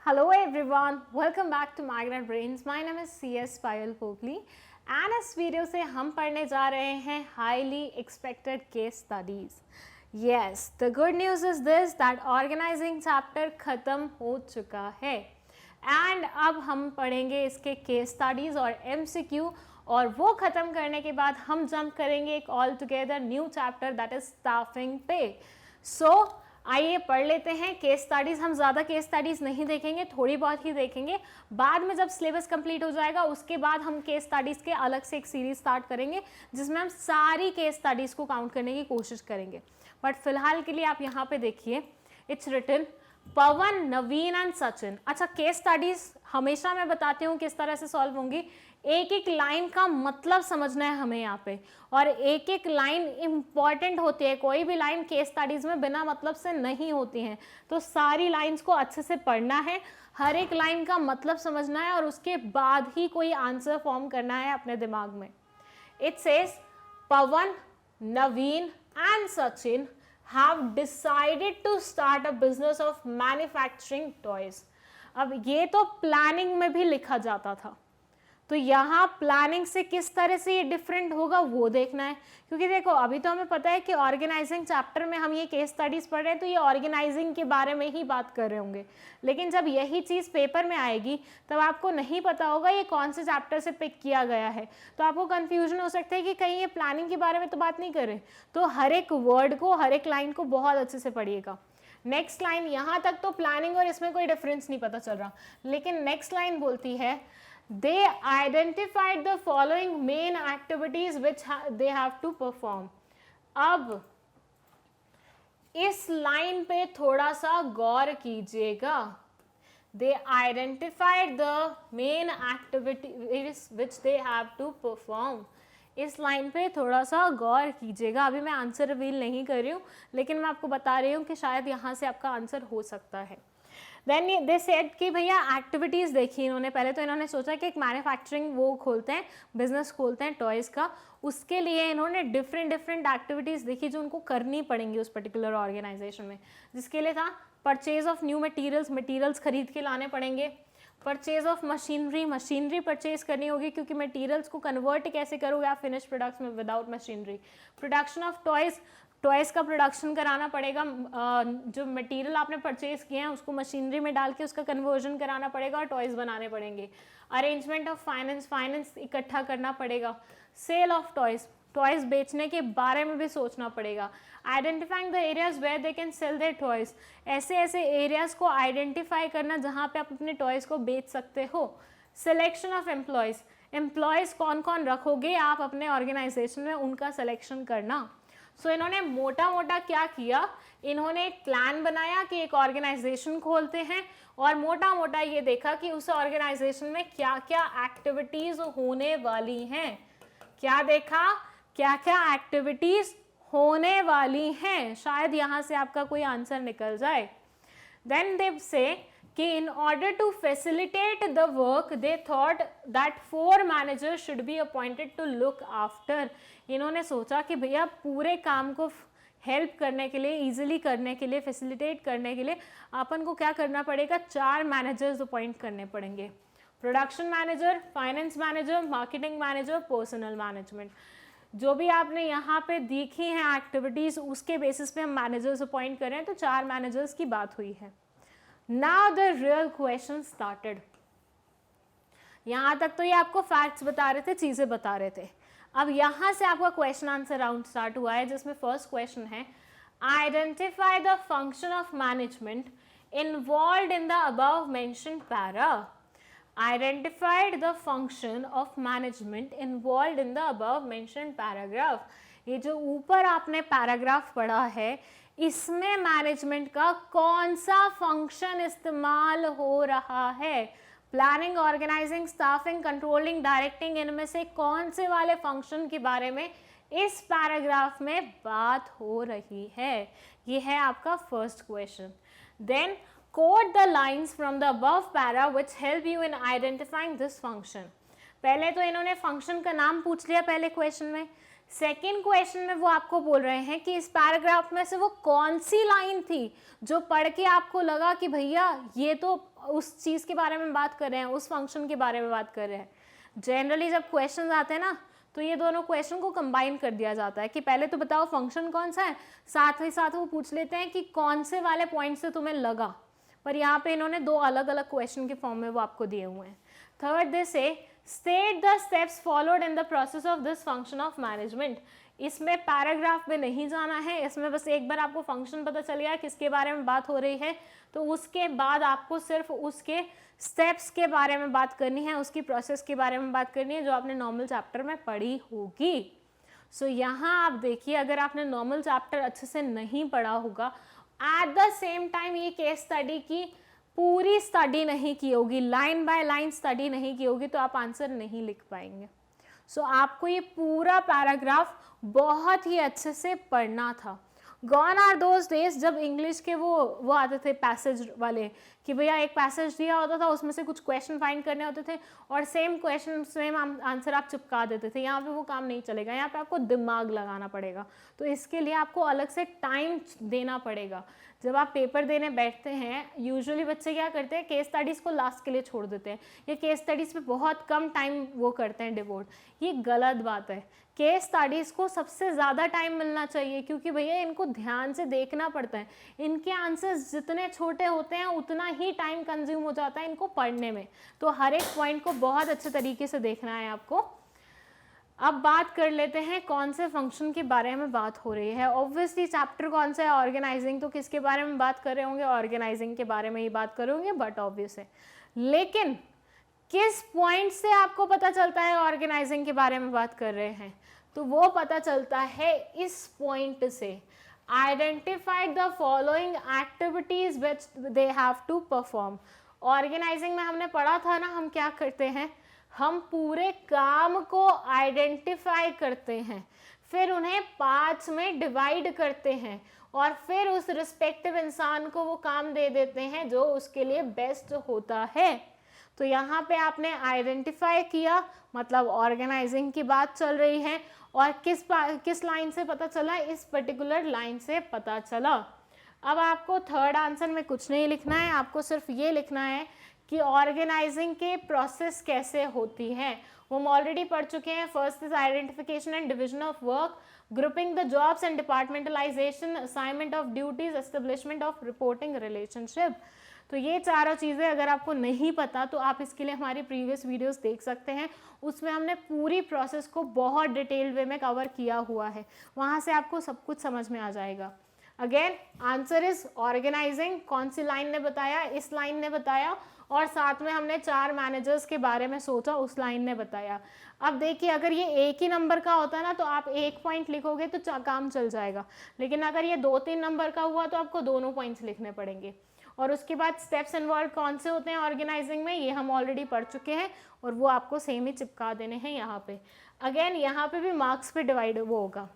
Hello everyone, welcome back to Migrant Brains. My name is CS Payal Pokli and इस video से हम पढ़ने जा रहे हैं highly expected case studies. Yes, the good news is this that organizing chapter खत्म हो चुका है and अब हम पढ़ेंगे इसके case studies और MCQ और वो ख़त्म करने के बाद हम जंप करेंगे एक all together new chapter that is staffing pay. So आइए पढ़ लेते हैं केस स्टडीज़. हम ज़्यादा केस स्टडीज़ नहीं देखेंगे, थोड़ी बहुत ही देखेंगे. बाद में जब सिलेबस कंप्लीट हो जाएगा उसके बाद हम केस स्टडीज़ के अलग से एक सीरीज स्टार्ट करेंगे जिसमें हम सारी केस स्टडीज़ को काउंट करने की कोशिश करेंगे. बट फिलहाल के लिए आप यहाँ पे देखिए, it's written Pawan, Naveen and Sachin. अच्छा, केस स्टडीज़ हमेशा मैं बताती हूँ किस तरह से सॉल्व होंगी. एक एक लाइन का मतलब समझना है हमें यहाँ पे, और एक एक लाइन इंपॉर्टेंट होती है. कोई भी लाइन केस स्टडीज में बिना मतलब से नहीं होती हैं, तो सारी लाइंस को अच्छे से पढ़ना है, हर एक लाइन का मतलब समझना है और उसके बाद ही कोई आंसर फॉर्म करना है अपने दिमाग में. It says Pawan, Naveen and Sachin have decided to start a business of manufacturing toys. अब ये तो प्लानिंग में भी लिखा जाता था, तो यहाँ प्लानिंग से किस तरह से ये डिफरेंट होगा वो देखना है. क्योंकि देखो, अभी तो हमें पता है कि ऑर्गेनाइजिंग चैप्टर में हम ये केस स्टडीज़ पढ़ रहे हैं तो ये ऑर्गेनाइजिंग के बारे में ही बात कर रहे होंगे. लेकिन जब यही चीज़ पेपर में आएगी तब आपको नहीं पता होगा ये कौन से चैप्टर से पिक किया गया है, तो आपको कन्फ्यूजन हो सकता है कि कहीं ये प्लानिंग के बारे में तो बात नहीं कर रहे. तो हर एक वर्ड को, हर एक लाइन को बहुत अच्छे से पढ़िएगा. नेक्स्ट लाइन, यहाँ तक तो प्लानिंग और इसमें कोई डिफरेंस नहीं पता चल रहा, लेकिन नेक्स्ट लाइन बोलती है they identified the following main activities which they have to perform. अब इस लाइन पे थोड़ा सा गौर कीजिएगा. they identified the main activities which they have to perform. इस लाइन पे थोड़ा सा गौर कीजिएगा. अभी मैं आंसर रिवील नहीं कर रही हूँ, लेकिन मैं आपको बता रही हूँ कि शायद यहाँ से आपका आंसर हो सकता है. देन दे सेड कि भैया एक्टिविटीज़ देखी इन्होंने. पहले तो इन्होंने सोचा कि एक मैन्युफैक्चरिंग वो खोलते हैं, बिजनेस खोलते हैं टॉयज़ का. उसके लिए इन्होंने डिफरेंट एक्टिविटीज़ देखी जो उनको करनी पड़ेंगी उस पर्टिकुलर ऑर्गेनाइजेशन में. जिसके लिए था परचेज ऑफ न्यू मटीरियल्स खरीद के लाने पड़ेंगे. परचेज ऑफ मशीनरी परचेज करनी होगी, क्योंकि मटीरियल्स को कन्वर्ट कैसे करोगे आप फिनिश प्रोडक्ट्स में without machinery. Production of toys का प्रोडक्शन कराना पड़ेगा. जो मटेरियल आपने परचेज किए हैं उसको मशीनरी में डाल के उसका कन्वर्जन कराना पड़ेगा और टॉयज़ बनाने पड़ेंगे. अरेंजमेंट ऑफ फाइनेंस इकट्ठा करना पड़ेगा. सेल ऑफ टॉयज़ बेचने के बारे में भी सोचना पड़ेगा. Identifying the areas where they can sell their toys, ऐसे एरियाज को आइडेंटिफाई करना जहाँ पे आप अपने टॉयज़ को बेच सकते हो. सिलेक्शन ऑफ एम्प्लॉयज़ कौन कौन रखोगे आप अपने ऑर्गेनाइजेशन में, उनका सिलेक्शन करना. सो इन्होंने मोटा क्या किया, इन्होंने एक प्लान बनाया कि एक ऑर्गेनाइजेशन खोलते हैं और मोटा ये देखा कि उस ऑर्गेनाइजेशन में क्या क्या एक्टिविटीज़ होने वाली हैं. क्या देखा, क्या क्या एक्टिविटीज़ होने वाली हैं. शायद यहाँ से आपका कोई आंसर निकल जाए. देन दे से कि in order to facilitate the work they thought that 4 managers should be appointed to look after. इन्होंने सोचा कि भैया पूरे काम को हेल्प करने के लिए, इजीली करने के लिए, फैसिलिटेट करने के लिए अपन को क्या करना पड़ेगा, 4 मैनेजर्स अपॉइंट करने पड़ेंगे. Production manager, finance manager, marketing manager, personal management. जो भी आपने यहाँ पे देखी हैं एक्टिविटीज़ उसके बेसिस पे हम मैनेजर्स अपॉइंट कर रहे हैं, तो 4 मैनेजर्स की बात हुई है. Now the real question started. यहाँ तक तो ये आपको फैक्ट्स बता रहे थे, चीज़ें बता रहे थे. अब यहाँ से आपका क्वेश्चन आंसर राउंड स्टार्ट हुआ है, जिसमें फर्स्ट क्वेश्चन है identify the function of management involved in the above mentioned para. Identified the function of management involved in the above mentioned paragraph. ये जो ऊपर आपने पैराग्राफ पढ़ा है इसमें मैनेजमेंट का कौन सा फंक्शन इस्तेमाल हो रहा है. Planning, organising, staffing, controlling, directing, इनमें से कौन से वाले फंक्शन के बारे में इस पैराग्राफ में बात हो रही है. ये है आपका first question. Then code the lines from the above para which help you in identifying this function. पहले तो इन्होंने फंक्शन का नाम पूछ लिया पहले क्वेश्चन में सेकेंड क्वेश्चन में वो आपको बोल रहे हैं कि इस पैराग्राफ में से वो कौन सी लाइन थी जो पढ़ के आपको लगा कि भैया ये तो उस चीज़ के बारे में बात कर रहे हैं, उस फंक्शन के बारे में बात कर रहे हैं। जनरली जब क्वेश्चन आते हैं ना तो ये दोनों क्वेश्चन को कंबाइन कर दिया जाता है कि पहले तो बताओ फंक्शन कौन सा है, साथ ही साथ वो पूछ लेते हैं कि कौन से वाले पॉइंट से तुम्हें लगा। पर यहाँ पे इन्होंने दो अलग अलग क्वेश्चन के फॉर्म में वो आपको दिए हुए हैं। थर्ड दे से state the steps followed in the process of this function of management. इसमें पैराग्राफ में नहीं जाना है, इसमें बस एक बार आपको फंक्शन पता चल गया किसके बारे में बात हो रही है, तो उसके बाद आपको सिर्फ उसके स्टेप्स के बारे में बात करनी है, उसकी प्रोसेस के बारे में बात करनी है जो आपने नॉर्मल चैप्टर में पढ़ी होगी। सो यहाँ आप देखिए, अगर आपने नॉर्मल चैप्टर अच्छे से नहीं पढ़ा होगा, एट द सेम टाइम ये केस स्टडी की पूरी स्टडी नहीं की होगी, लाइन बाय लाइन स्टडी नहीं की होगी, तो आप आंसर नहीं लिख पाएंगे। सो आपको ये पूरा पैराग्राफ बहुत ही अच्छे से पढ़ना था। गॉन आर दोज डेज जब इंग्लिश के वो आते थे पैसेज वाले कि भैया एक पैसेज दिया होता था, उसमें से कुछ क्वेश्चन फाइंड करने होते थे और सेम क्वेश्चन सेम आंसर आप चिपका देते थे। यहाँ पे वो काम नहीं चलेगा, यहाँ पे आपको दिमाग लगाना पड़ेगा। तो इसके लिए आपको अलग से टाइम देना पड़ेगा। जब आप पेपर देने बैठते हैं, यूजुअली बच्चे क्या करते हैं, केस स्टडीज़ को लास्ट के लिए छोड़ देते हैं या केस स्टडीज़ पे बहुत कम टाइम वो करते हैं डिवोट। ये गलत बात है। केस स्टडीज़ को सबसे ज़्यादा टाइम मिलना चाहिए, क्योंकि भैया इनको ध्यान से देखना पड़ता है। इनके आंसर्स जितने छोटे होते हैं उतना ही टाइम कंज्यूम हो जाता है इनको पढ़ने में। तो हर एक पॉइंट को बहुत अच्छे तरीके से देखना है आपको। अब बात कर लेते हैं कौन से फंक्शन के बारे में बात हो रही है। ऑब्वियसली चैप्टर कौन सा है, ऑर्गेनाइजिंग, तो किसके बारे में बात कर रहे होंगे, ऑर्गेनाइजिंग के बारे में ही बात करोगे, बट ऑब्वियस है। लेकिन किस पॉइंट से आपको पता चलता है ऑर्गेनाइजिंग के बारे में बात कर रहे हैं, तो वो पता चलता है इस पॉइंट से, identified the following activities which they have to perform. Organising में हमने पढ़ा था ना, हम क्या करते हैं, हम पूरे काम को आइडेंटिफाई करते हैं, फिर उन्हें पार्ट्स में डिवाइड करते हैं और फिर उस रिस्पेक्टिव इंसान को वो काम दे देते हैं जो उसके लिए बेस्ट होता है। तो यहाँ पे आपने आइडेंटिफाई किया, मतलब ऑर्गेनाइजिंग की बात चल रही है, और किस लाइन से पता चला, इस पर्टिकुलर लाइन से पता चला। अब आपको थर्ड आंसर में कुछ नहीं लिखना है, आपको सिर्फ ये लिखना है कि ऑर्गेनाइजिंग के प्रोसेस कैसे होती है। वो हम ऑलरेडी पढ़ चुके हैं। First is identification and division of work, grouping the jobs and departmentalisation, assignment of duties, establishment of reporting relationship. तो ये चारों चीज़ें अगर आपको नहीं पता तो आप इसके लिए हमारी प्रीवियस वीडियोस देख सकते हैं, उसमें हमने पूरी प्रोसेस को बहुत डिटेल्ड वे में कवर किया हुआ है, वहाँ से आपको सब कुछ समझ में आ जाएगा। Again answer is organising. कौन सी लाइन ने बताया, इस लाइन ने बताया, और साथ में हमने 4 मैनेजर्स के बारे में सोचा, उस लाइन ने बताया। अब देखिए, अगर ये एक ही नंबर का होता ना तो आप एक पॉइंट लिखोगे तो काम चल जाएगा, लेकिन अगर ये 2-3 नंबर का हुआ तो आपको दोनों पॉइंट्स लिखने पड़ेंगे। और उसके बाद स्टेप्स इन्वॉल्व कौन से होते हैं ऑर्गेनाइजिंग में, ये हम ऑलरेडी पढ़ चुके हैं और वो आपको सेम ही चिपका देने हैं यहाँ पे। अगेन यहाँ पे भी मार्क्स पे डिवाइड वो होगा।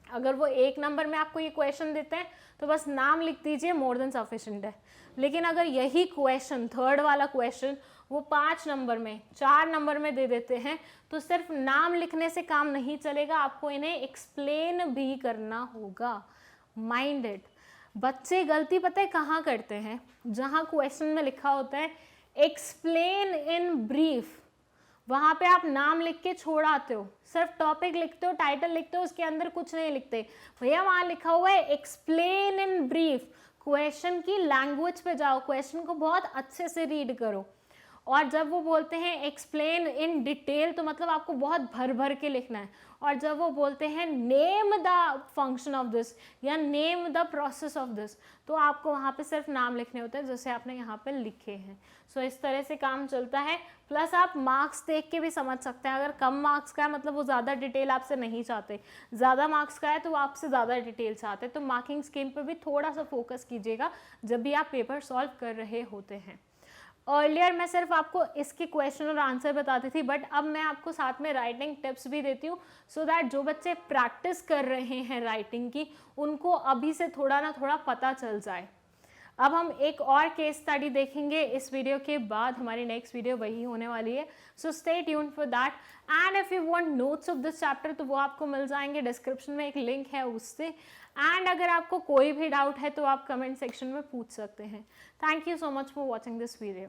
अगर वो 1 नंबर में आपको ये क्वेश्चन देते हैं तो बस नाम लिख दीजिए, मोर देन सफिशिएंट है। लेकिन अगर यही क्वेश्चन, थर्ड वाला क्वेश्चन, वो 5 नंबर में, 4 नंबर में दे देते हैं तो सिर्फ नाम लिखने से काम नहीं चलेगा, आपको इन्हें एक्सप्लेन भी करना होगा। Mind it. बच्चे गलती पता है कहाँ करते हैं, जहाँ क्वेश्चन में लिखा होता है एक्सप्लेन इन ब्रीफ, वहाँ पे आप नाम लिख के छोड़ आते हो, सिर्फ टॉपिक लिखते हो, टाइटल लिखते हो, उसके अंदर कुछ नहीं लिखते। भैया वहाँ लिखा हुआ है एक्सप्लेन इन ब्रीफ। क्वेश्चन की लैंग्वेज पे जाओ, क्वेश्चन को बहुत अच्छे से रीड करो। और जब वो बोलते हैं एक्सप्लेन इन डिटेल तो मतलब आपको बहुत भर भर के लिखना है। और जब वो बोलते हैं name the function of this या name the process of this, तो आपको वहाँ पे सिर्फ नाम लिखने होते हैं जैसे आपने यहाँ पे लिखे हैं। सो इस तरह से काम चलता है। प्लस आप मार्क्स देख के भी समझ सकते हैं, अगर कम मार्क्स का है मतलब वो ज़्यादा डिटेल आपसे नहीं चाहते, ज़्यादा मार्क्स का है तो वो आपसे ज़्यादा डिटेल चाहते हैं। तो मार्किंग स्कीम पर भी थोड़ा सा फोकस कीजिएगा जब भी आप पेपर सॉल्व कर रहे होते हैं। अर्लियर मैं सिर्फ आपको इसके क्वेश्चन और आंसर बताती थी, बट अब मैं आपको साथ में राइटिंग टिप्स भी देती हूँ, सो दैट जो बच्चे प्रैक्टिस कर रहे हैं राइटिंग की, उनको अभी से थोड़ा ना थोड़ा पता चल जाए। अब हम एक और केस स्टडी देखेंगे इस वीडियो के बाद, हमारी नेक्स्ट वीडियो वही होने वाली है, so stay tuned for that. And if you want notes of this chapter तो वो आपको मिल जाएंगे, डिस्क्रिप्शन में एक लिंक है उससे। एंड अगर आपको कोई भी डाउट है तो आप कमेंट सेक्शन में पूछ सकते हैं। Thank you so much for watching this video.